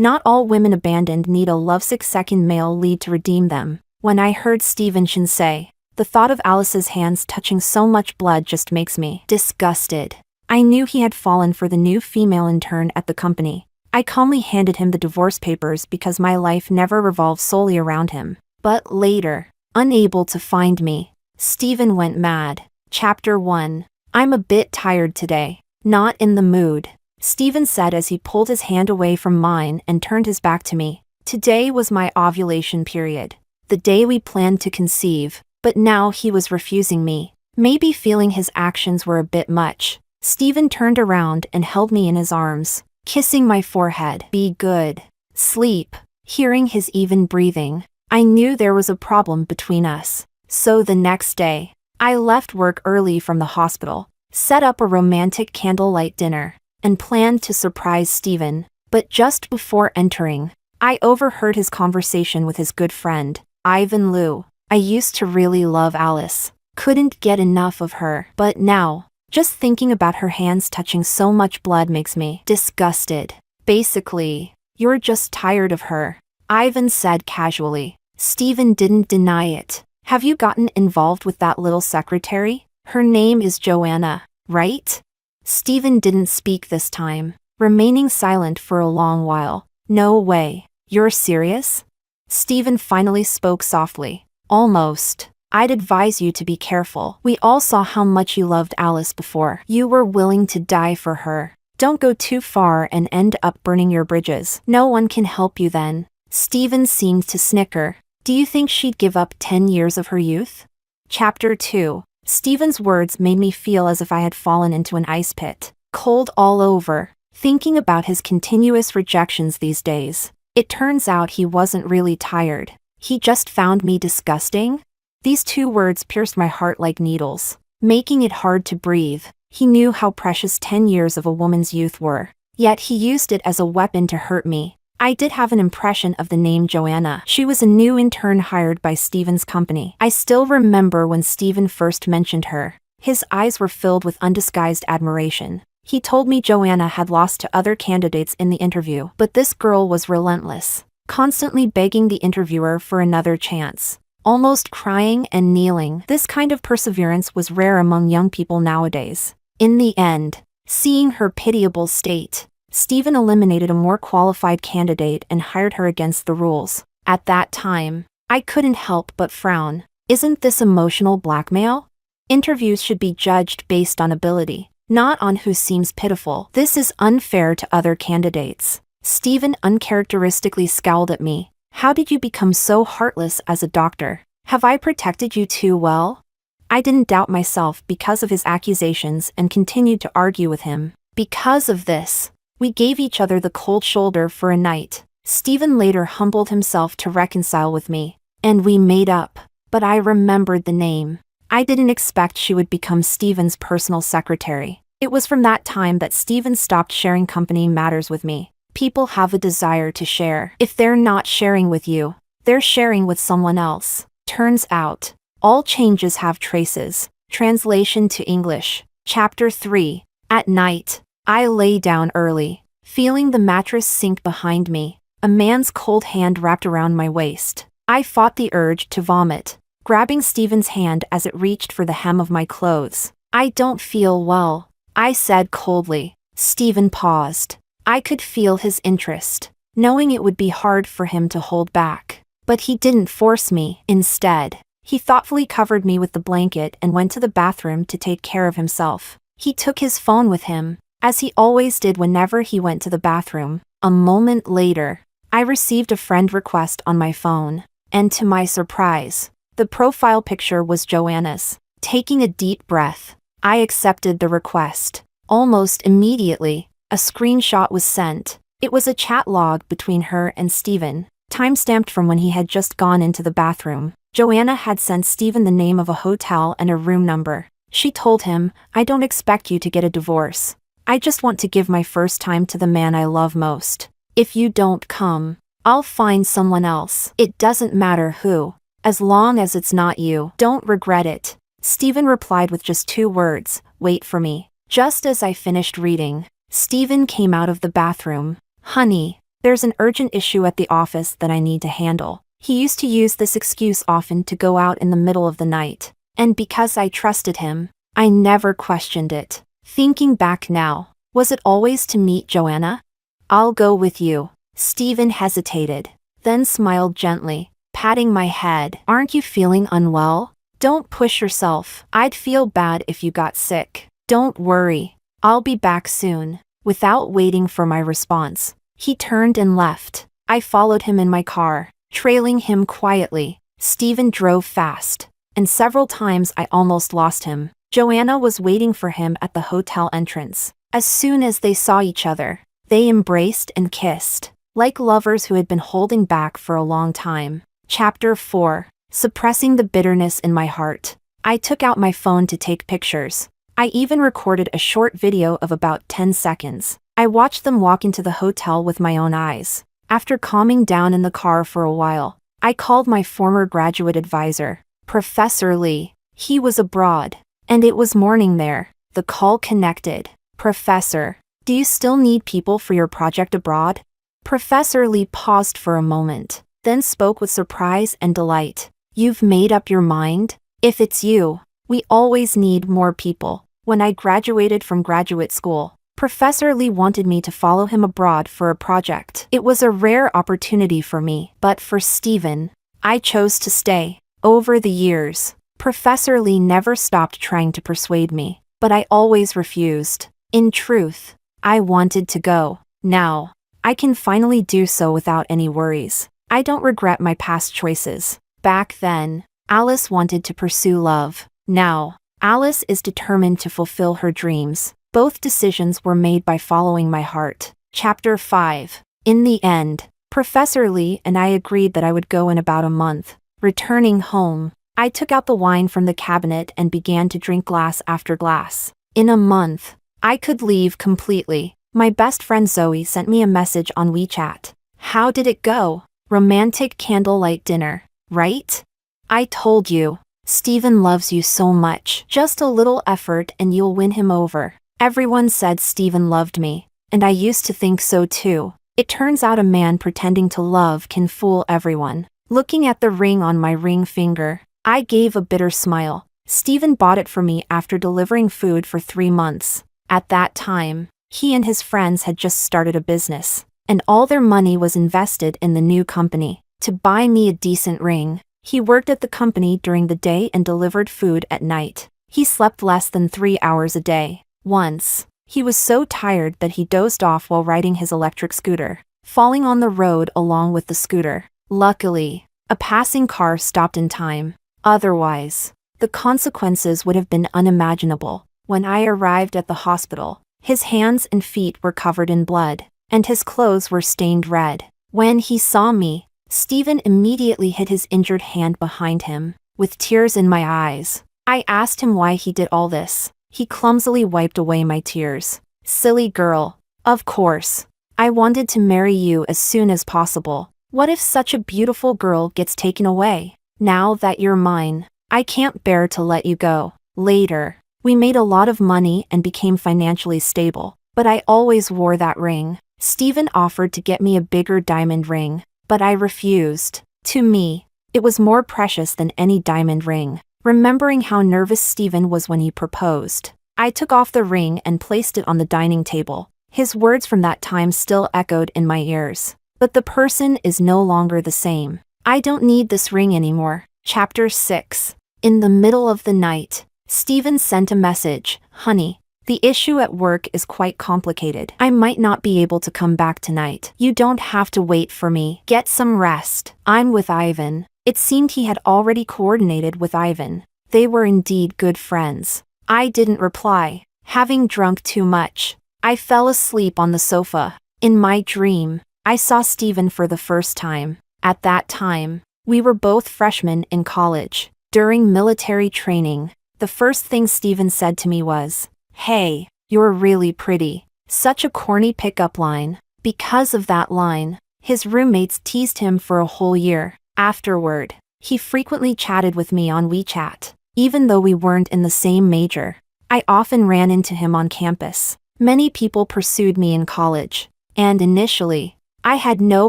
Not all women abandoned need a lovesick second male lead to redeem them. When I heard Stephen Shin say, the thought of Alice's hands touching so much blood just makes me disgusted. I knew he had fallen for the new female intern at the company. I calmly handed him the divorce papers because my life never revolved solely around him. But later, unable to find me, Stephen went mad. Chapter 1. I'm a bit tired today. Not in the mood, Stephen said as he pulled his hand away from mine and turned his back to me. Today was my ovulation period. The day we planned to conceive, but now he was refusing me. Maybe feeling his actions were a bit much. Stephen turned around and held me in his arms, kissing my forehead. Be good. Sleep. Hearing his even breathing, I knew there was a problem between us. So the next day, I left work early from the hospital, set up a romantic candlelight dinner, and planned to surprise Stephen. But just before entering, I overheard his conversation with his good friend, Ivan Liu. I used to really love Alice. Couldn't get enough of her. But now, just thinking about her hands touching so much blood makes me disgusted. Basically, you're just tired of her, Ivan said casually. Stephen didn't deny it. Have you gotten involved with that little secretary? Her name is Joanna, right? Stephen didn't speak this time, remaining silent for a long while. No way. You're serious? Stephen finally spoke softly. Almost. I'd advise you to be careful. We all saw how much you loved Alice before. You were willing to die for her. Don't go too far and end up burning your bridges. No one can help you then. Stephen seemed to snicker. Do you think she'd give up 10 years of her youth? Chapter 2. Stephen's words made me feel as if I had fallen into an ice pit. Cold all over, thinking about his continuous rejections these days. It turns out he wasn't really tired. He just found me disgusting? These two words pierced my heart like needles, making it hard to breathe. He knew how precious 10 years of a woman's youth were, yet he used it as a weapon to hurt me. I did have an impression of the name Joanna. She was a new intern hired by Stephen's company. I still remember when Stephen first mentioned her. His eyes were filled with undisguised admiration. He told me Joanna had lost to other candidates in the interview, but this girl was relentless, constantly begging the interviewer for another chance. Almost crying and kneeling. This kind of perseverance was rare among young people nowadays. In the end, seeing her pitiable state, Stephen eliminated a more qualified candidate and hired her against the rules. At that time, I couldn't help but frown. Isn't this emotional blackmail? Interviews should be judged based on ability, not on who seems pitiful. This is unfair to other candidates. Stephen uncharacteristically scowled at me. How did you become so heartless as a doctor? Have I protected you too well? I didn't doubt myself because of his accusations and continued to argue with him. Because of this, we gave each other the cold shoulder for a night. Stephen later humbled himself to reconcile with me, and we made up. But I remembered the name. I didn't expect she would become Stephen's personal secretary. It was from that time that Stephen stopped sharing company matters with me. People have a desire to share. If they're not sharing with you, they're sharing with someone else. Turns out, all changes have traces. Translation to English. Chapter 3. At night, I lay down early, feeling the mattress sink behind me. A man's cold hand wrapped around my waist. I fought the urge to vomit, grabbing Stephen's hand as it reached for the hem of my clothes. I don't feel well, I said coldly. Stephen paused. I could feel his interest, knowing it would be hard for him to hold back. But he didn't force me. Instead, he thoughtfully covered me with the blanket and went to the bathroom to take care of himself. He took his phone with him, as he always did whenever he went to the bathroom. A moment later, I received a friend request on my phone, and to my surprise, the profile picture was Joanna's. Taking a deep breath, I accepted the request. Almost immediately, a screenshot was sent. It was a chat log between her and Stephen, timestamped from when he had just gone into the bathroom. Joanna had sent Stephen the name of a hotel and a room number. She told him, I don't expect you to get a divorce. I just want to give my first time to the man I love most. If you don't come, I'll find someone else. It doesn't matter who. As long as it's not you. Don't regret it. Stephen replied with just 2 words, wait for me. Just as I finished reading, Stephen came out of the bathroom. Honey, There's an urgent issue at the office that I need to handle. He used to use this excuse often to go out in the middle of the night. And because I trusted him, I never questioned it. Thinking back now, was it always to meet Joanna? I'll go with you. Stephen hesitated, then smiled gently, patting my head. Aren't you feeling unwell? Don't push yourself. I'd feel bad if you got sick. Don't worry. I'll be back soon. Without waiting for my response, he turned and left. I followed him in my car, trailing him quietly. Stephen drove fast, and several times I almost lost him. Joanna was waiting for him at the hotel entrance. As soon as they saw each other, they embraced and kissed, like lovers who had been holding back for a long time. Chapter 4. Suppressing the bitterness in my heart. I took out my phone to take pictures. I even recorded a short video of about 10 seconds. I watched them walk into the hotel with my own eyes. After calming down in the car for a while, I called my former graduate advisor, Professor Lee. He was abroad, and it was morning there. The call connected. Professor, do you still need people for your project abroad? Professor Lee paused for a moment, then spoke with surprise and delight. You've made up your mind? If it's you, we always need more people. When I graduated from graduate school, Professor Lee wanted me to follow him abroad for a project. It was a rare opportunity for me, but for Stephen, I chose to stay. Over the years, Professor Lee never stopped trying to persuade me, but I always refused. In truth, I wanted to go. Now, I can finally do so without any worries. I don't regret my past choices. Back then, Alice wanted to pursue love. Now, Alice is determined to fulfill her dreams. Both decisions were made by following my heart. Chapter 5. In the end, Professor Lee and I agreed that I would go in about a month. Returning home, I took out the wine from the cabinet and began to drink glass after glass. In a month, I could leave completely. My best friend Zoe sent me a message on WeChat. How did it go? Romantic candlelight dinner, right? I told you, Stephen loves you so much. Just a little effort and you'll win him over. Everyone said Stephen loved me, and I used to think so too. It turns out a man pretending to love can fool everyone. Looking at the ring on my ring finger, I gave a bitter smile. Stephen bought it for me after delivering food for 3 months. At that time, he and his friends had just started a business, and all their money was invested in the new company to buy me a decent ring. He worked at the company during the day and delivered food at night. He slept less than 3 hours a day. Once, he was so tired that he dozed off while riding his electric scooter, falling on the road along with the scooter. Luckily, a passing car stopped in time. Otherwise, the consequences would have been unimaginable. When I arrived at the hospital, his hands and feet were covered in blood, and his clothes were stained red. When he saw me, Stephen immediately hid his injured hand behind him, with tears in my eyes. I asked him why he did all this. He clumsily wiped away my tears. Silly girl. Of course. I wanted to marry you as soon as possible. What if such a beautiful girl gets taken away? Now that you're mine, I can't bear to let you go. Later, we made a lot of money and became financially stable, but I always wore that ring. Stephen offered to get me a bigger diamond ring, but I refused. To me, it was more precious than any diamond ring. Remembering how nervous Stephen was when he proposed, I took off the ring and placed it on the dining table. His words from that time still echoed in my ears. But the person is no longer the same. I don't need this ring anymore. Chapter 6. In the middle of the night, Stephen sent a message. Honey, the issue at work is quite complicated. I might not be able to come back tonight. You don't have to wait for me. Get some rest. I'm with Ivan. It seemed he had already coordinated with Ivan. They were indeed good friends. I didn't reply. Having drunk too much, I fell asleep on the sofa. In my dream, I saw Stephen for the first time. At that time, we were both freshmen in college. During military training, the first thing Stephen said to me was, "Hey, you're really pretty." Such a corny pickup line. Because of that line, his roommates teased him for a whole year. Afterward, he frequently chatted with me on WeChat. Even though we weren't in the same major, I often ran into him on campus. Many people pursued me in college, and initially, I had no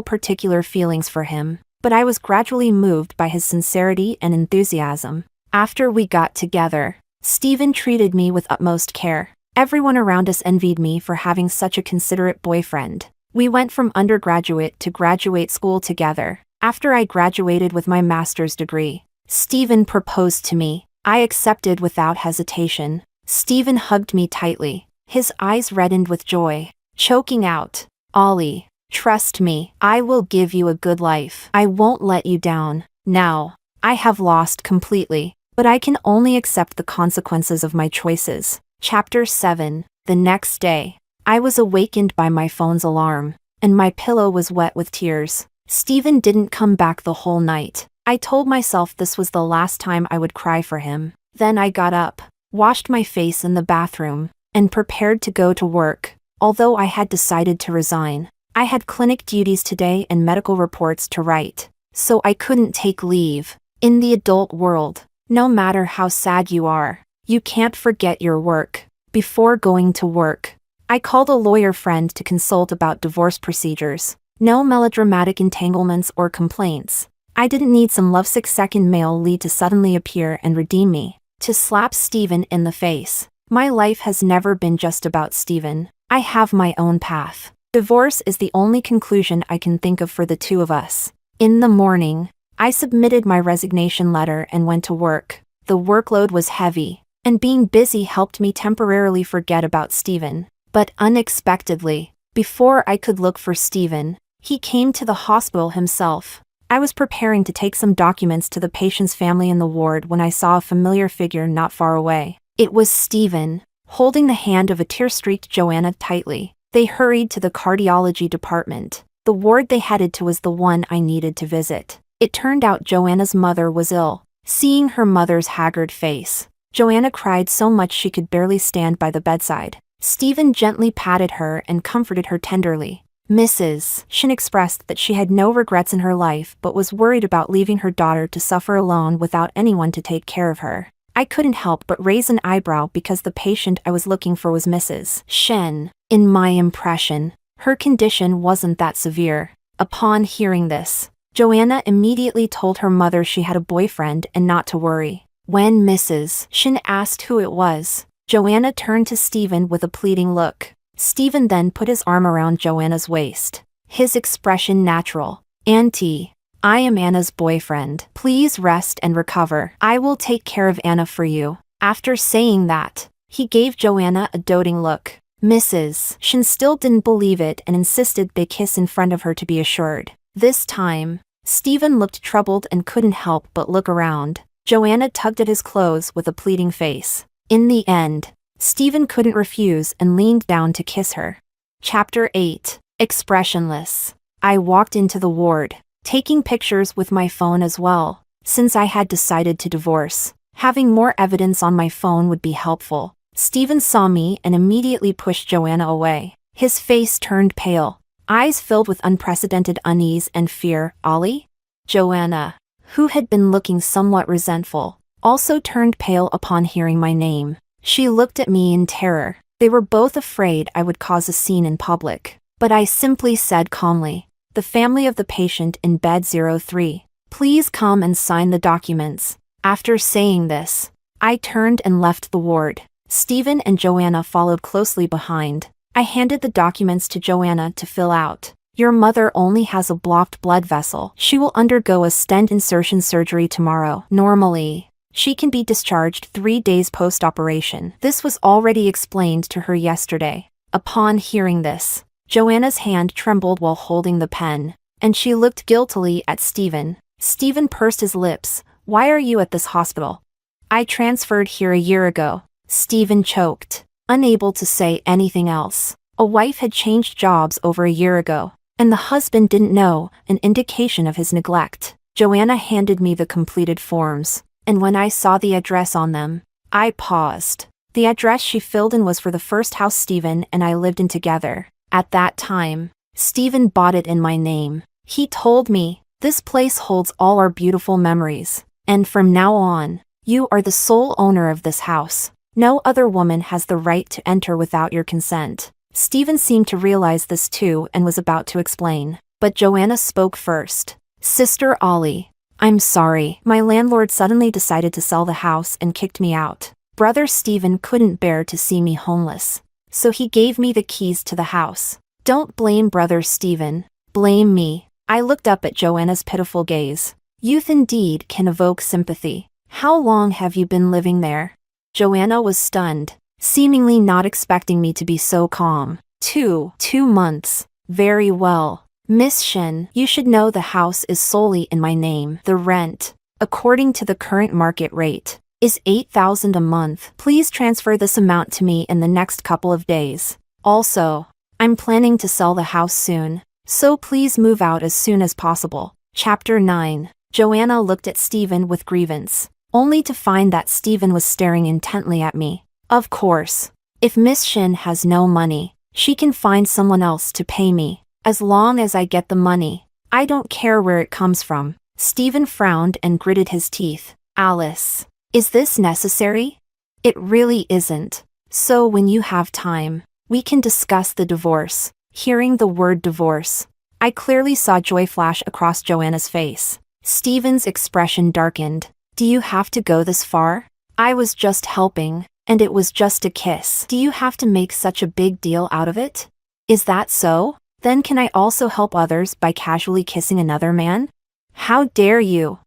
particular feelings for him, but I was gradually moved by his sincerity and enthusiasm. After we got together, Steven treated me with utmost care. Everyone around us envied me for having such a considerate boyfriend. We went from undergraduate to graduate school together. After I graduated with my master's degree, Steven proposed to me. I accepted without hesitation. Steven hugged me tightly. His eyes reddened with joy, choking out, "Ollie, trust me, I will give you a good life. I won't let you down." Now, I have lost completely, but I can only accept the consequences of my choices. Chapter 7. The next day, I was awakened by my phone's alarm, and my pillow was wet with tears. Steven didn't come back the whole night. I told myself this was the last time I would cry for him. Then I got up, washed my face in the bathroom, and prepared to go to work. Although I had decided to resign, I had clinic duties today and medical reports to write, so I couldn't take leave. In the adult world, no matter how sad you are, you can't forget your work. Before going to work, I called a lawyer friend to consult about divorce procedures. No melodramatic entanglements or complaints. I didn't need some lovesick second male lead to suddenly appear and redeem me, to slap Steven in the face. My life has never been just about Steven. I have my own path. Divorce is the only conclusion I can think of for the two of us. In the morning, I submitted my resignation letter and went to work. The workload was heavy, and being busy helped me temporarily forget about Steven. But unexpectedly, before I could look for Steven, he came to the hospital himself. I was preparing to take some documents to the patient's family in the ward when I saw a familiar figure not far away. It was Steven, holding the hand of a tear-streaked Joanna tightly. They hurried to the cardiology department. The ward they headed to was the one I needed to visit. It turned out Joanna's mother was ill. Seeing her mother's haggard face, Joanna cried so much she could barely stand by the bedside. Steven gently patted her and comforted her tenderly. Mrs. Shin expressed that she had no regrets in her life but was worried about leaving her daughter to suffer alone without anyone to take care of her. I couldn't help but raise an eyebrow because the patient I was looking for was Mrs. Shen. In my impression, her condition wasn't that severe. Upon hearing this, Joanna immediately told her mother she had a boyfriend and not to worry. When Mrs. Shin asked who it was, Joanna turned to Steven with a pleading look. Steven then put his arm around Joanna's waist, his expression natural. Auntie, I am Anna's boyfriend. Please rest and recover. I will take care of Anna for you. After saying that, he gave Joanna a doting look. Mrs. Shin still didn't believe it and insisted they kiss in front of her to be assured. This time, Steven looked troubled and couldn't help but look around. Joanna tugged at his clothes with a pleading face. In the end, Steven couldn't refuse and leaned down to kiss her. Chapter 8. Expressionless. I walked into the ward, taking pictures with my phone as well. Since I had decided to divorce, having more evidence on my phone would be helpful. Steven saw me and immediately pushed Joanna away. His face turned pale, eyes filled with unprecedented unease and fear. Ollie? Joanna, who had been looking somewhat resentful, also turned pale upon hearing my name. She looked at me in terror. They were both afraid I would cause a scene in public. But I simply said calmly, "The family of the patient in bed 03. Please come and sign the documents." After saying this, I turned and left the ward. Steven and Joanna followed closely behind. I handed the documents to Joanna to fill out. Your mother only has a blocked blood vessel. She will undergo a stent insertion surgery tomorrow. Normally, she can be discharged 3 days post-operation. This was already explained to her yesterday. Upon hearing this, Joanna's hand trembled while holding the pen, and she looked guiltily at Steven. Steven pursed his lips. Why are you at this hospital? I transferred here a year ago. Steven choked, unable to say anything else. A wife had changed jobs over a year ago, and the husband didn't know, an indication of his neglect. Joanna handed me the completed forms, and when I saw the address on them, I paused. The address she filled in was for the first house Steven and I lived in together. At that time, Steven bought it in my name. He told me, "This place holds all our beautiful memories, and from now on, you are the sole owner of this house. No other woman has the right to enter without your consent." Steven seemed to realize this too and was about to explain. But Joanna spoke first. Sister Ollie, I'm sorry. My landlord suddenly decided to sell the house and kicked me out. Brother Stephen couldn't bear to see me homeless, so he gave me the keys to the house. Don't blame Brother Stephen. Blame me. I looked up at Joanna's pitiful gaze. Youth indeed can evoke sympathy. How long have you been living there? Joanna was stunned, seemingly not expecting me to be so calm. 2 months. Very well. Miss Shin, you should know the house is solely in my name. The rent, according to the current market rate, is $8,000 a month. Please transfer this amount to me in the next couple of days. Also, I'm planning to sell the house soon, so please move out as soon as possible. Chapter 9. Joanna looked at Stephen with grievance, only to find that Stephen was staring intently at me. Of course, if Miss Shin has no money, she can find someone else to pay me. As long as I get the money, I don't care where it comes from. Stephen frowned and gritted his teeth. Alice, is this necessary? It really isn't. So when you have time, we can discuss the divorce. Hearing the word divorce, I clearly saw joy flash across Joanna's face. Stephen's expression darkened. Do you have to go this far? I was just helping, and it was just a kiss. Do you have to make such a big deal out of it? Is that so? Then can I also help others by casually kissing another man? How dare you?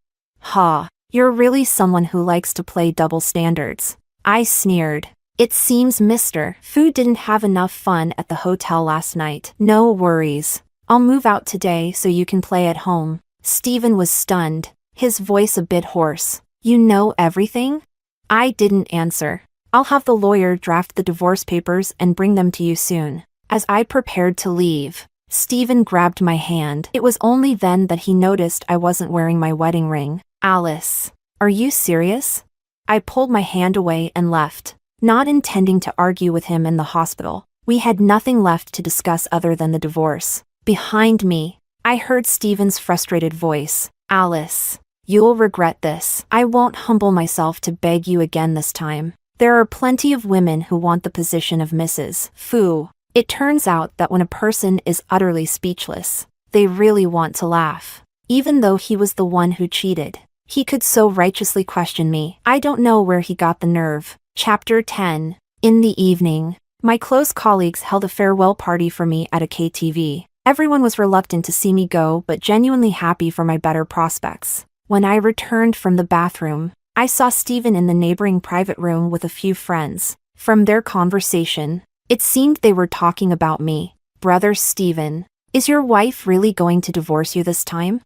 Ha, you're really someone who likes to play double standards. I sneered. It seems Mr. Fu didn't have enough fun at the hotel last night. No worries. I'll move out today so you can play at home. Stephen was stunned, his voice a bit hoarse. You know everything? I didn't answer. I'll have the lawyer draft the divorce papers and bring them to you soon. As I prepared to leave, Stephen grabbed my hand. It was only then that he noticed I wasn't wearing my wedding ring. Alice, are you serious? I pulled my hand away and left, not intending to argue with him in the hospital. We had nothing left to discuss other than the divorce. Behind me, I heard Stephen's frustrated voice. Alice, you'll regret this. I won't humble myself to beg you again this time. There are plenty of women who want the position of Mrs. Fu. It turns out that when a person is utterly speechless, they really want to laugh. Even though he was the one who cheated, he could so righteously question me. I don't know where he got the nerve. Chapter 10. In the evening, my close colleagues held a farewell party for me at a KTV. Everyone was reluctant to see me go but genuinely happy for my better prospects. When I returned from the bathroom, I saw Stephen in the neighboring private room with a few friends. From their conversation, it seemed they were talking about me. Brother Stephen, is your wife really going to divorce you this time?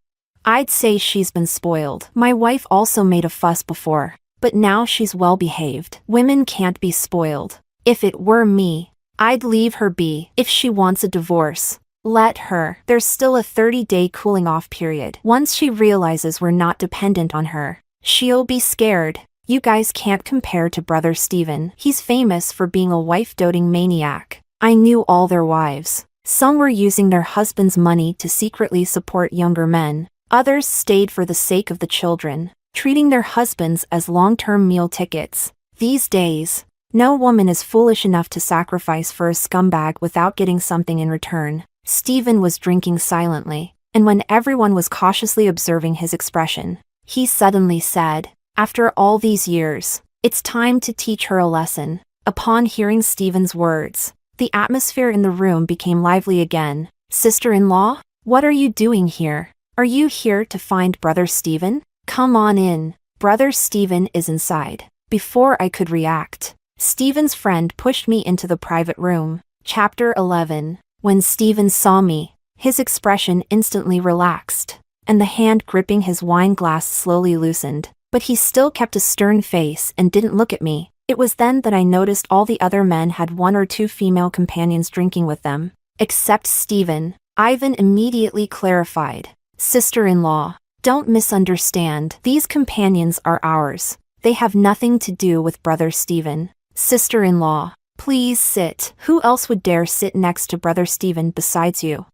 I'd say she's been spoiled. My wife also made a fuss before, but now she's well behaved. Women can't be spoiled. If it were me, I'd leave her be. If she wants a divorce, let her. There's still a 30-day cooling off period. Once she realizes we're not dependent on her, she'll be scared. You guys can't compare to Brother Stephen. He's famous for being a wife-doting maniac. I knew all their wives. Some were using their husbands' money to secretly support younger men. Others stayed for the sake of the children, treating their husbands as long-term meal tickets. These days, no woman is foolish enough to sacrifice for a scumbag without getting something in return. Stephen was drinking silently, and when everyone was cautiously observing his expression, he suddenly said, "After all these years, it's time to teach her a lesson." Upon hearing Stephen's words, the atmosphere in the room became lively again. Sister-in-law, what are you doing here? Are you here to find Brother Stephen? Come on in. Brother Stephen is inside. Before I could react, Stephen's friend pushed me into the private room. Chapter 11. When Stephen saw me, his expression instantly relaxed, and the hand gripping his wine glass slowly loosened. But he still kept a stern face and didn't look at me. It was then that I noticed all the other men had 1 or 2 female companions drinking with them. Except Stephen. Ivan immediately clarified. Sister-in-law, don't misunderstand. These companions are ours. They have nothing to do with Brother Stephen. Sister-in-law, please sit. Who else would dare sit next to Brother Stephen besides you?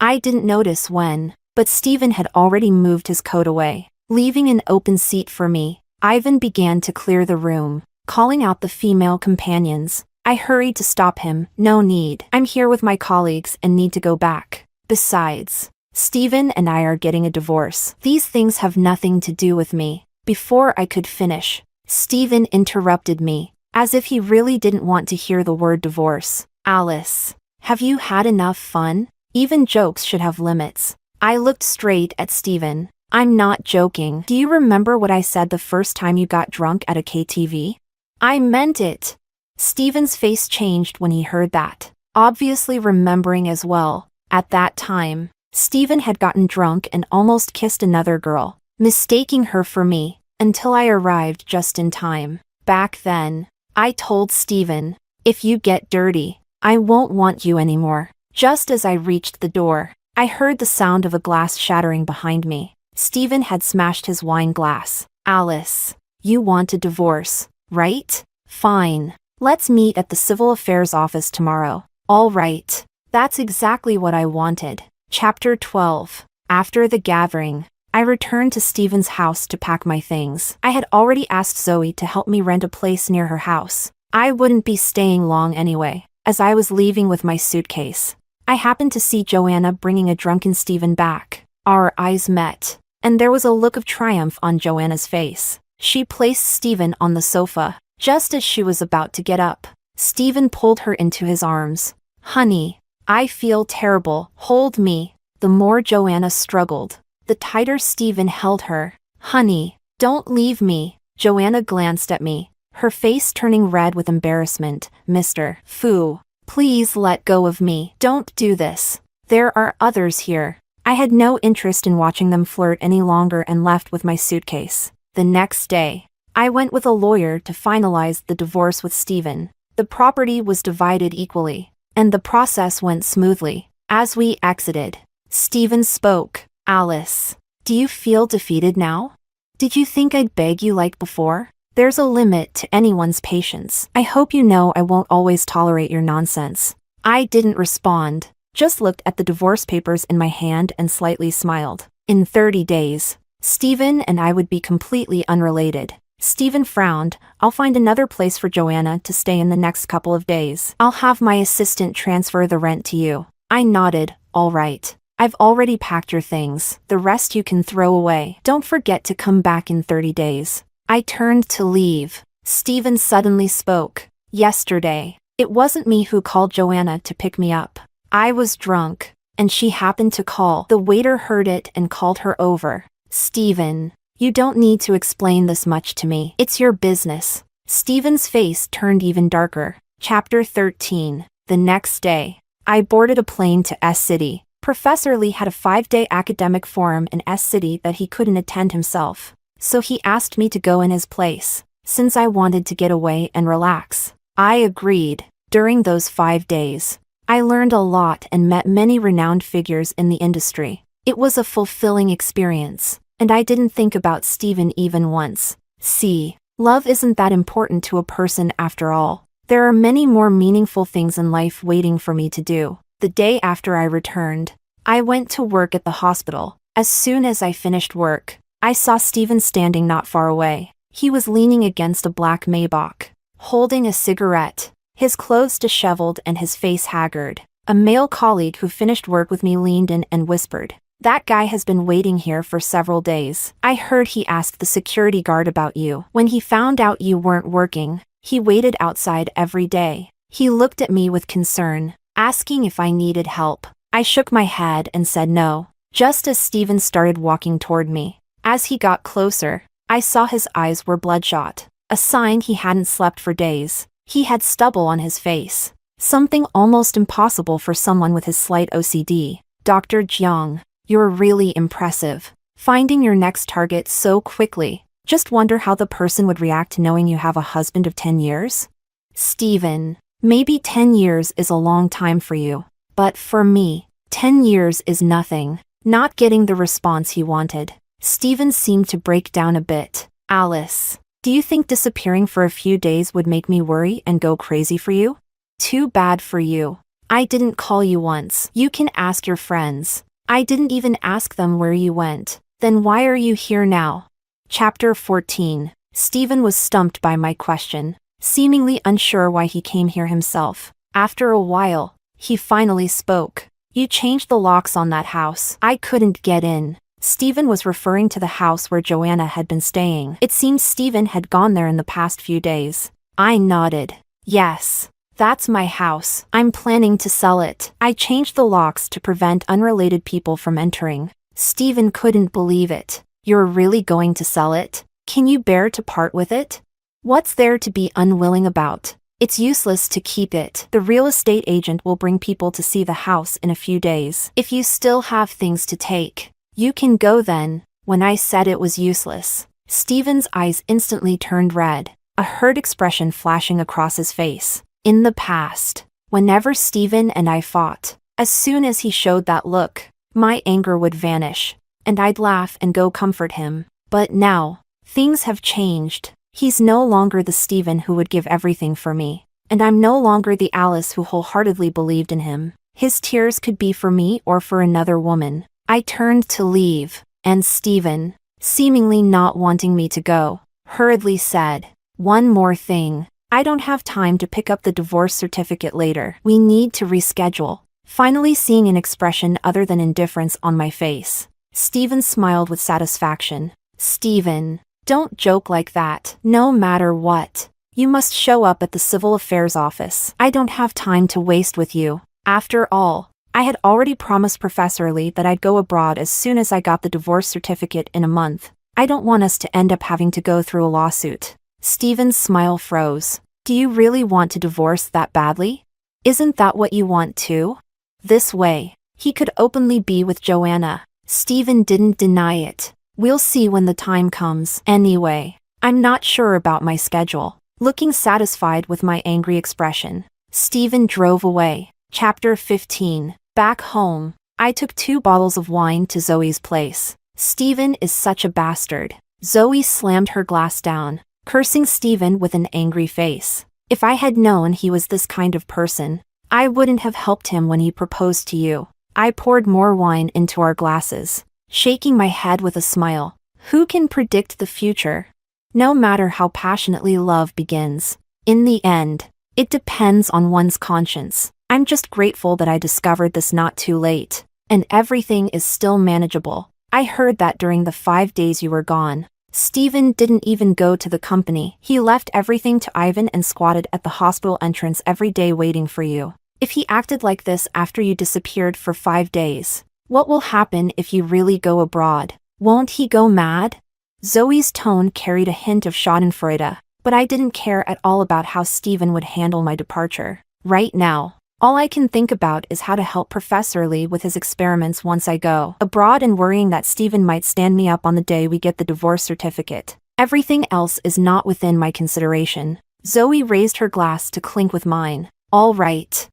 I didn't notice when, but Stephen had already moved his coat away, leaving an open seat for me. Ivan began to clear the room, calling out the female companions. I hurried to stop him. No need. I'm here with my colleagues and need to go back. Besides, Stephen and I are getting a divorce. These things have nothing to do with me. Before I could finish, Stephen interrupted me, as if he really didn't want to hear the word divorce. Alice, have you had enough fun? Even jokes should have limits. I looked straight at Stephen. I'm not joking. Do you remember what I said the first time you got drunk at a KTV? I meant it. Stephen's face changed when he heard that, obviously remembering as well. At that time, Stephen had gotten drunk and almost kissed another girl, mistaking her for me, until I arrived just in time. Back then, I told Stephen, if you get dirty, I won't want you anymore. Just as I reached the door, I heard the sound of a glass shattering behind me. Stephen had smashed his wine glass. Alice, you want a divorce, right? Fine. Let's meet at the Civil Affairs office tomorrow. All right. That's exactly what I wanted. Chapter 12. After the gathering, I returned to Stephen's house to pack my things. I had already asked Zoe to help me rent a place near her house. I wouldn't be staying long anyway. As I was leaving with my suitcase, I happened to see Joanna bringing a drunken Stephen back. Our eyes met, and there was a look of triumph on Joanna's face. She placed Stephen on the sofa. Just as she was about to get up, Stephen pulled her into his arms. Honey, I feel terrible. Hold me. The more Joanna struggled, the tighter Stephen held her. Honey, don't leave me. Joanna glanced at me, her face turning red with embarrassment. Mr. Fu, please let go of me. Don't do this. There are others here. I had no interest in watching them flirt any longer and left with my suitcase. The next day, I went with a lawyer to finalize the divorce with Stephen. The property was divided equally, and the process went smoothly. As we exited, Stephen spoke. Alice, do you feel defeated now? Did you think I'd beg you like before? There's a limit to anyone's patience. I hope you know I won't always tolerate your nonsense. I didn't respond, just looked at the divorce papers in my hand and slightly smiled. In 30 days, Stephen and I would be completely unrelated. Stephen frowned. I'll find another place for Joanna to stay in the next couple of days. I'll have my assistant transfer the rent to you. I nodded. All right. I've already packed your things. The rest you can throw away. Don't forget to come back in 30 days. I turned to leave. Stephen suddenly spoke. Yesterday, it wasn't me who called Joanna to pick me up. I was drunk, and she happened to call. The waiter heard it and called her over. Stephen, you don't need to explain this much to me. It's your business. Stephen's face turned even darker. Chapter 13. The next day, I boarded a plane to S-City. Professor Lee had a 5-day academic forum in S-City that he couldn't attend himself, so he asked me to go in his place, since I wanted to get away and relax. I agreed. During those 5 days, I learned a lot and met many renowned figures in the industry. It was a fulfilling experience, and I didn't think about Stephen even once. See, love isn't that important to a person after all. There are many more meaningful things in life waiting for me to do. The day after I returned, I went to work at the hospital. As soon as I finished work, I saw Stephen standing not far away. He was leaning against a black Maybach, holding a cigarette, his clothes disheveled and his face haggard. A male colleague who finished work with me leaned in and whispered, "That guy has been waiting here for several days. I heard he asked the security guard about you. When he found out you weren't working, he waited outside every day." He looked at me with concern, asking if I needed help. I shook my head and said no, just as Stephen started walking toward me. As he got closer, I saw his eyes were bloodshot, a sign he hadn't slept for days. He had stubble on his face, something almost impossible for someone with his slight OCD. "Dr. Jiang, you're really impressive. Finding your next target so quickly. Just wonder how the person would react knowing you have a husband of 10 years? Stephen, maybe 10 years is a long time for you, but for me, 10 years is nothing." Not getting the response he wanted, Stephen seemed to break down a bit. "Alice, do you think disappearing for a few days would make me worry and go crazy for you? Too bad for you. I didn't call you once. You can ask your friends. I didn't even ask them where you went. Then why are you here now?" Chapter 14. Stephen was stumped by my question, seemingly unsure why he came here himself. After a while, he finally spoke. You changed the locks on that house. I couldn't get in. Stephen was referring to the house where Joanna had been staying. It seemed Stephen had gone there in the past few days. I nodded. Yes. That's my house. I'm planning to sell it. I changed the locks to prevent unrelated people from entering. Stephen couldn't believe it. You're really going to sell it? Can you bear to part with it? What's there to be unwilling about? It's useless to keep it. The real estate agent will bring people to see the house in a few days. If you still have things to take, you can go then. When I said it was useless, Stephen's eyes instantly turned red, a hurt expression flashing across his face. In the past, whenever Stephen and I fought, as soon as he showed that look, my anger would vanish, and I'd laugh and go comfort him. But now, things have changed. He's no longer the Stephen who would give everything for me, and I'm no longer the Alice who wholeheartedly believed in him. His tears could be for me or for another woman. I turned to leave, and Stephen, seemingly not wanting me to go, hurriedly said, "One more thing. I don't have time to pick up the divorce certificate later. We need to reschedule." Finally seeing an expression other than indifference on my face, Stephen smiled with satisfaction. "Stephen, don't joke like that. No matter what, you must show up at the Civil Affairs office. I don't have time to waste with you. After all, I had already promised Professor Lee that I'd go abroad as soon as I got the divorce certificate in a month. I don't want us to end up having to go through a lawsuit." Stephen's smile froze. "Do you really want to divorce that badly? Isn't that what you want too?" This way, he could openly be with Joanna. Stephen didn't deny it. "We'll see when the time comes. Anyway, I'm not sure about my schedule." Looking satisfied with my angry expression, Stephen drove away. Chapter 15. Back home, I took 2 bottles of wine to Zoe's place. "Stephen is such a bastard." Zoe slammed her glass down, cursing Stephen with an angry face. "If I had known he was this kind of person, I wouldn't have helped him when he proposed to you." I poured more wine into our glasses, shaking my head with a smile. Who can predict the future? No matter how passionately love begins, in the end, it depends on one's conscience. I'm just grateful that I discovered this not too late, and everything is still manageable. I heard that during the 5 days you were gone, Stephen didn't even go to the company. He left everything to Ivan and squatted at the hospital entrance every day waiting for you. If he acted like this after you disappeared for 5 days, what will happen if you really go abroad? Won't he go mad? Zoe's tone carried a hint of schadenfreude, but I didn't care at all about how Stephen would handle my departure. Right now, all I can think about is how to help Professor Lee with his experiments once I go abroad and worrying that Stephen might stand me up on the day we get the divorce certificate. Everything else is not within my consideration. Zoe raised her glass to clink with mine. All right.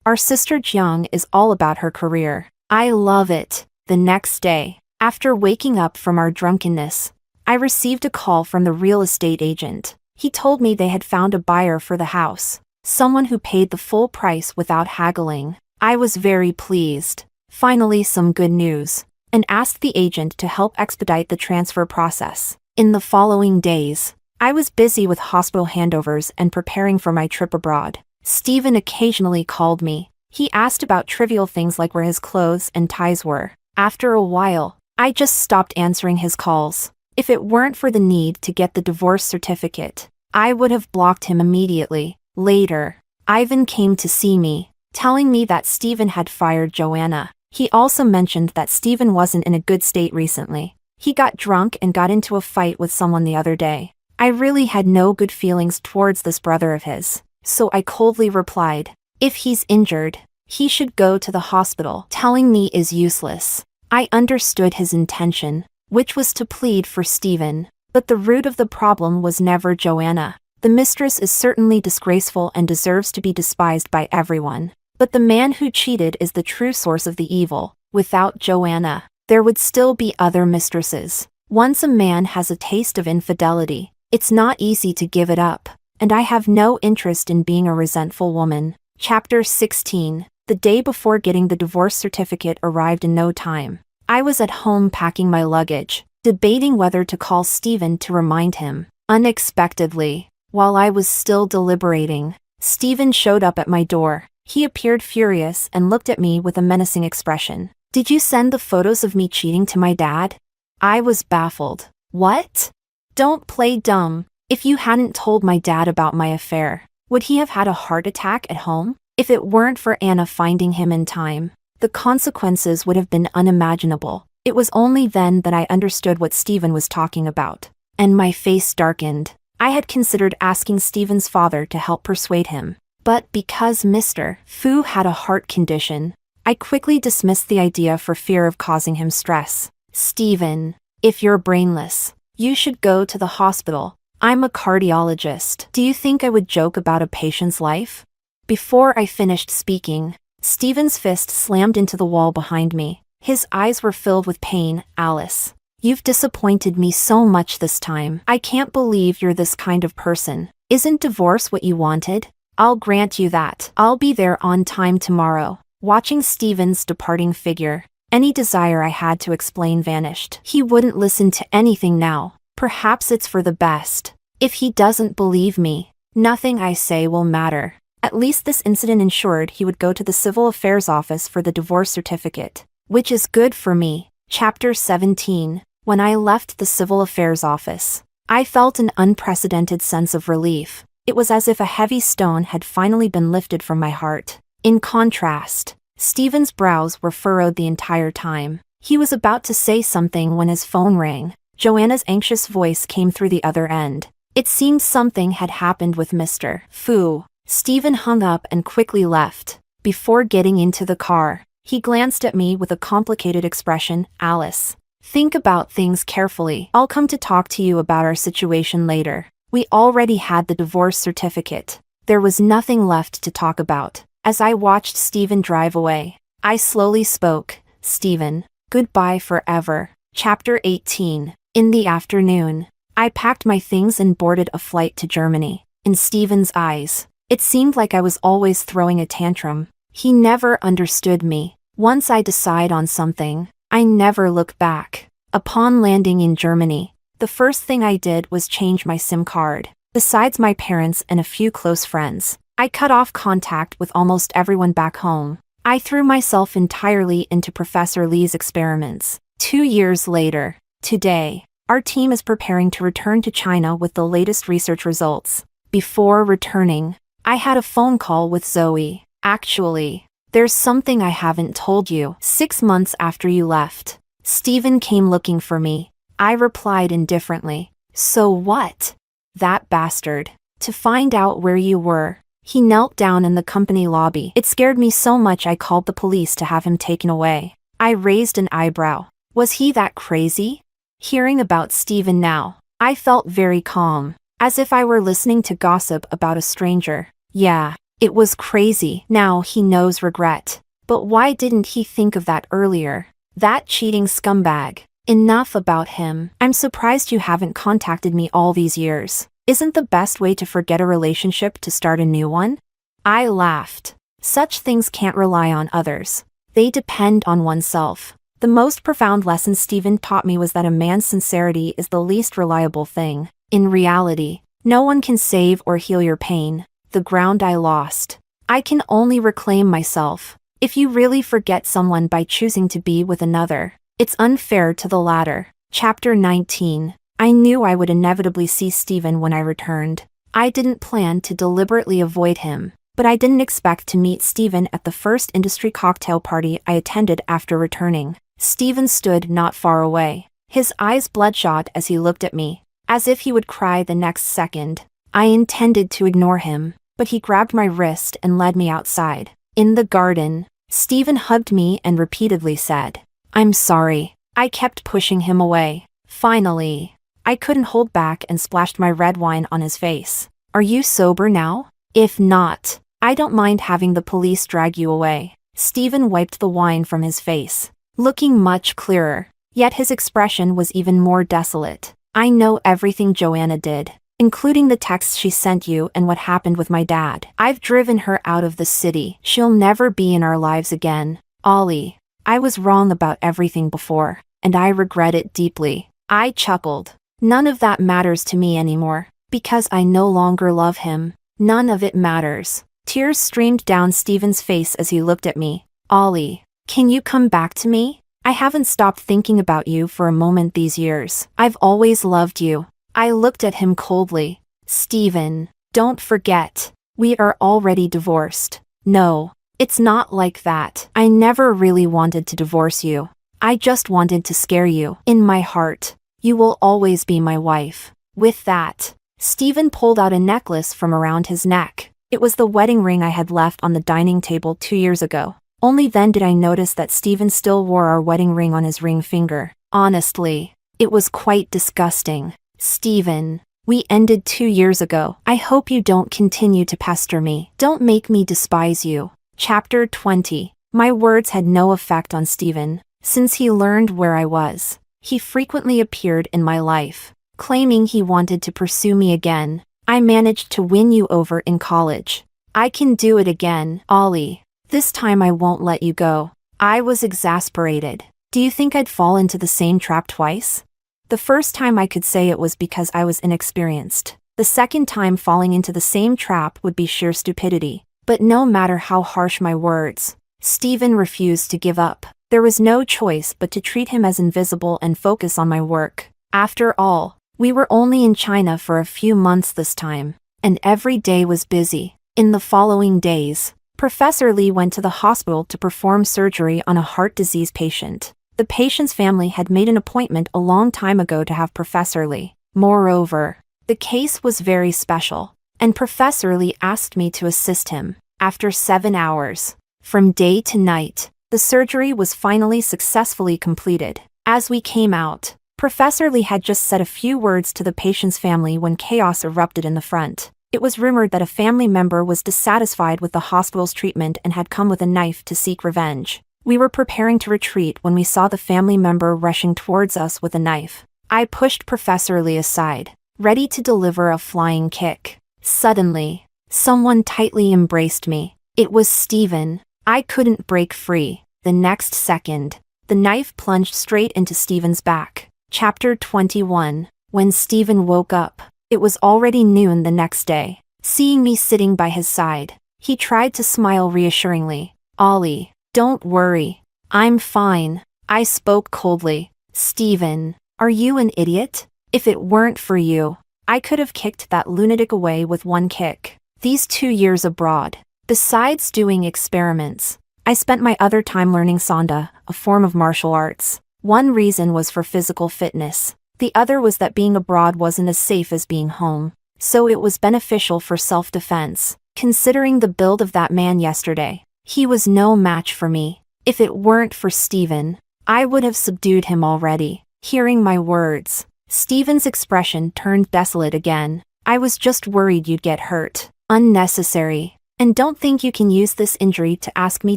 Our sister Jiang is all about her career. I love it. The next day, after waking up from our drunkenness, I received a call from the real estate agent. He told me they had found a buyer for the house. Someone who paid the full price without haggling. I was very pleased. Finally some good news, and asked the agent to help expedite the transfer process. In the following days, I was busy with hospital handovers and preparing for my trip abroad. Stephen occasionally called me. He asked about trivial things like where his clothes and ties were. After a while, I just stopped answering his calls. If it weren't for the need to get the divorce certificate, I would have blocked him immediately. Later, Ivan came to see me, telling me that Stephen had fired Joanna. He also mentioned that Stephen wasn't in a good state recently. He got drunk and got into a fight with someone the other day. I really had no good feelings towards this brother of his, so I coldly replied, "If he's injured, he should go to the hospital. Telling me is useless." I understood his intention, which was to plead for Stephen, but the root of the problem was never Joanna. The mistress is certainly disgraceful and deserves to be despised by everyone. But the man who cheated is the true source of the evil. Without Joanna, there would still be other mistresses. Once a man has a taste of infidelity, it's not easy to give it up, and I have no interest in being a resentful woman. Chapter 16. The day before getting the divorce certificate arrived in no time. I was at home packing my luggage, debating whether to call Stephen to remind him. Unexpectedly, while I was still deliberating, Stephen showed up at my door. He appeared furious and looked at me with a menacing expression. Did you send the photos of me cheating to my dad? I was baffled. What? Don't play dumb. If you hadn't told my dad about my affair, would he have had a heart attack at home? If it weren't for Anna finding him in time, the consequences would have been unimaginable. It was only then that I understood what Stephen was talking about, and my face darkened. I had considered asking Stephen's father to help persuade him, but because Mr. Fu had a heart condition, I quickly dismissed the idea for fear of causing him stress. Stephen, if you're brainless, you should go to the hospital. I'm a cardiologist. Do you think I would joke about a patient's life? Before I finished speaking, Stephen's fist slammed into the wall behind me. His eyes were filled with pain. Alice, you've disappointed me so much this time. I can't believe you're this kind of person. Isn't divorce what you wanted? I'll grant you that. I'll be there on time tomorrow. Watching Stephen's departing figure, any desire I had to explain vanished. He wouldn't listen to anything now. Perhaps it's for the best. If he doesn't believe me, nothing I say will matter. At least this incident ensured he would go to the Civil Affairs Office for the divorce certificate, which is good for me. Chapter 17. When I left the Civil Affairs Office, I felt an unprecedented sense of relief. It was as if a heavy stone had finally been lifted from my heart. In contrast, Stephen's brows were furrowed the entire time. He was about to say something when his phone rang. Joanna's anxious voice came through the other end. It seemed something had happened with Mr. Fu. Stephen hung up and quickly left. Before getting into the car, he glanced at me with a complicated expression. Alice, think about things carefully. I'll come to talk to you about our situation later. We already had the divorce certificate. There was nothing left to talk about. As I watched Stephen drive away, I slowly spoke. Stephen, goodbye forever. Chapter 18. In the afternoon, I packed my things and boarded a flight to Germany. In Stephen's eyes, it seemed like I was always throwing a tantrum. He never understood me. Once I decide on something, I never look back. Upon landing in Germany, the first thing I did was change my SIM card. Besides my parents and a few close friends, I cut off contact with almost everyone back home. I threw myself entirely into Professor Lee's experiments. 2 years later, today, our team is preparing to return to China with the latest research results. Before returning, I had a phone call with Zoe. Actually, there's something I haven't told you. 6 months after you left, Stephen came looking for me. I replied indifferently. So what? That bastard. To find out where you were. He knelt down in the company lobby. It scared me so much I called the police to have him taken away. I raised an eyebrow. Was he that crazy? Hearing about Stephen now, I felt very calm, as if I were listening to gossip about a stranger. Yeah, it was crazy. Now he knows regret. But why didn't he think of that earlier? That cheating scumbag. Enough about him. I'm surprised you haven't contacted me all these years. Isn't the best way to forget a relationship to start a new one? I laughed. Such things can't rely on others. They depend on oneself. The most profound lesson Stephen taught me was that a man's sincerity is the least reliable thing. In reality, no one can save or heal your pain. The ground I lost, I can only reclaim myself. If you really forget someone by choosing to be with another, it's unfair to the latter. Chapter 19. I knew I would inevitably see Stephen when I returned. I didn't plan to deliberately avoid him, but I didn't expect to meet Stephen at the first industry cocktail party I attended after returning. Stephen stood not far away, his eyes bloodshot as he looked at me, as if he would cry the next second. I intended to ignore him, but he grabbed my wrist and led me outside. In the garden, Stephen hugged me and repeatedly said, "I'm sorry." I kept pushing him away. Finally, I couldn't hold back and splashed my red wine on his face. "Are you sober now? If not, I don't mind having the police drag you away." Stephen wiped the wine from his face, looking much clearer, yet his expression was even more desolate. "I know everything Joanna did, including the texts she sent you and what happened with my dad. I've driven her out of the city. She'll never be in our lives again. Ollie, I was wrong about everything before, and I regret it deeply." I chuckled. None of that matters to me anymore, because I no longer love him. None of it matters. Tears streamed down Steven's face as he looked at me. Ollie, can you come back to me? I haven't stopped thinking about you for a moment these years. I've always loved you. I looked at him coldly. Steven, don't forget, we are already divorced. No, it's not like that. I never really wanted to divorce you. I just wanted to scare you. In my heart, you will always be my wife. With that, Steven pulled out a necklace from around his neck. It was the wedding ring I had left on the dining table 2 years ago. Only then did I notice that Steven still wore our wedding ring on his ring finger. Honestly, it was quite disgusting. Steven, we ended 2 years ago. I hope you don't continue to pester me. Don't make me despise you. Chapter 20. My words had no effect on Steven. Since he learned where I was, he frequently appeared in my life, claiming he wanted to pursue me again. I managed to win you over in college. I can do it again, Ollie. This time I won't let you go. I was exasperated. Do you think I'd fall into the same trap twice? The first time I could say it was because I was inexperienced. The second time falling into the same trap would be sheer stupidity. But no matter how harsh my words, Steven refused to give up. There was no choice but to treat him as invisible and focus on my work. After all, we were only in China for a few months this time, and every day was busy. In the following days, Professor Lee went to the hospital to perform surgery on a heart disease patient. The patient's family had made an appointment a long time ago to have Professor Lee. Moreover, the case was very special, and Professor Lee asked me to assist him. After 7 hours, from day to night, the surgery was finally successfully completed. As we came out, Professor Lee had just said a few words to the patient's family when chaos erupted in the front. It was rumored that a family member was dissatisfied with the hospital's treatment and had come with a knife to seek revenge. We were preparing to retreat when we saw the family member rushing towards us with a knife. I pushed Professor Lee aside, ready to deliver a flying kick. Suddenly, someone tightly embraced me. It was Steven. I couldn't break free. The next second, the knife plunged straight into Steven's back. Chapter 21. When Steven woke up, it was already noon the next day. Seeing me sitting by his side, he tried to smile reassuringly. Ollie, don't worry. I'm fine. I spoke coldly. Steven, are you an idiot? If it weren't for you, I could have kicked that lunatic away with one kick. These 2 years abroad, besides doing experiments, I spent my other time learning Sanda, a form of martial arts. One reason was for physical fitness. The other was that being abroad wasn't as safe as being home, so it was beneficial for self-defense. Considering the build of that man yesterday, he was no match for me. If it weren't for Steven, I would have subdued him already. Hearing my words, Steven's expression turned desolate again. I was just worried you'd get hurt. Unnecessary. And don't think you can use this injury to ask me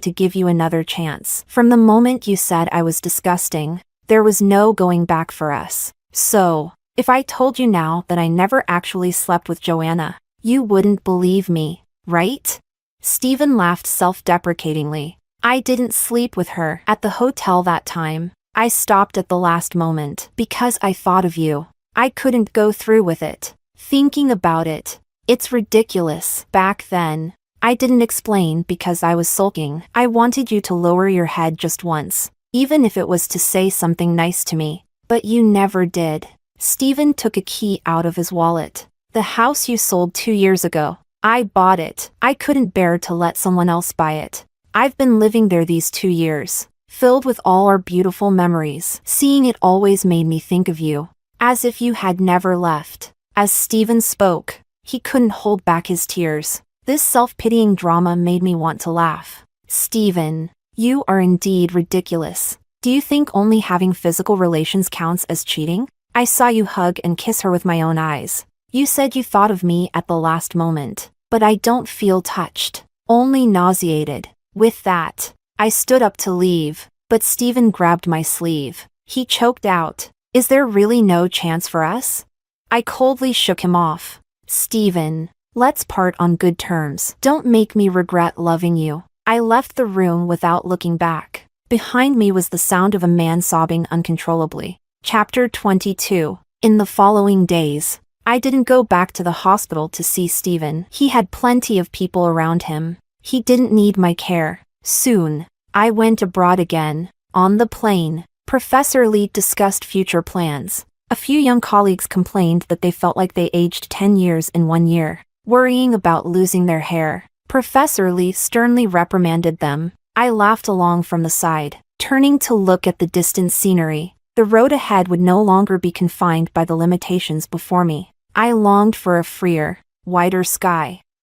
to give you another chance. From the moment you said I was disgusting, there was no going back for us. So, if I told you now that I never actually slept with Joanna, you wouldn't believe me, right? Steven laughed self-deprecatingly. I didn't sleep with her at the hotel that time. I stopped at the last moment because I thought of you. I couldn't go through with it. Thinking about it, it's ridiculous. Back then, I didn't explain because I was sulking. I wanted you to lower your head just once, even if it was to say something nice to me. But you never did. Steven took a key out of his wallet. The house you sold 2 years ago. I bought it. I couldn't bear to let someone else buy it. I've been living there these 2 years, filled with all our beautiful memories. Seeing it always made me think of you, as if you had never left. As Steven spoke, he couldn't hold back his tears. This self-pitying drama made me want to laugh. Steven, you are indeed ridiculous. Do you think only having physical relations counts as cheating? I saw you hug and kiss her with my own eyes. You said you thought of me at the last moment, but I don't feel touched, only nauseated. With that, I stood up to leave, but Steven grabbed my sleeve. He choked out, "Is there really no chance for us?" I coldly shook him off. Steven, let's part on good terms. Don't make me regret loving you. I left the room without looking back. Behind me was the sound of a man sobbing uncontrollably. Chapter 22. In the following days, I didn't go back to the hospital to see Steven. He had plenty of people around him. He didn't need my care. Soon, I went abroad again. On the plane, Professor Lee discussed future plans. A few young colleagues complained that they felt like they aged 10 years in 1 year, worrying about losing their hair. Professor Lee sternly reprimanded them. I laughed along from the side, turning to look at the distant scenery. The road ahead would no longer be confined by the limitations before me. I longed for a freer, wider sky.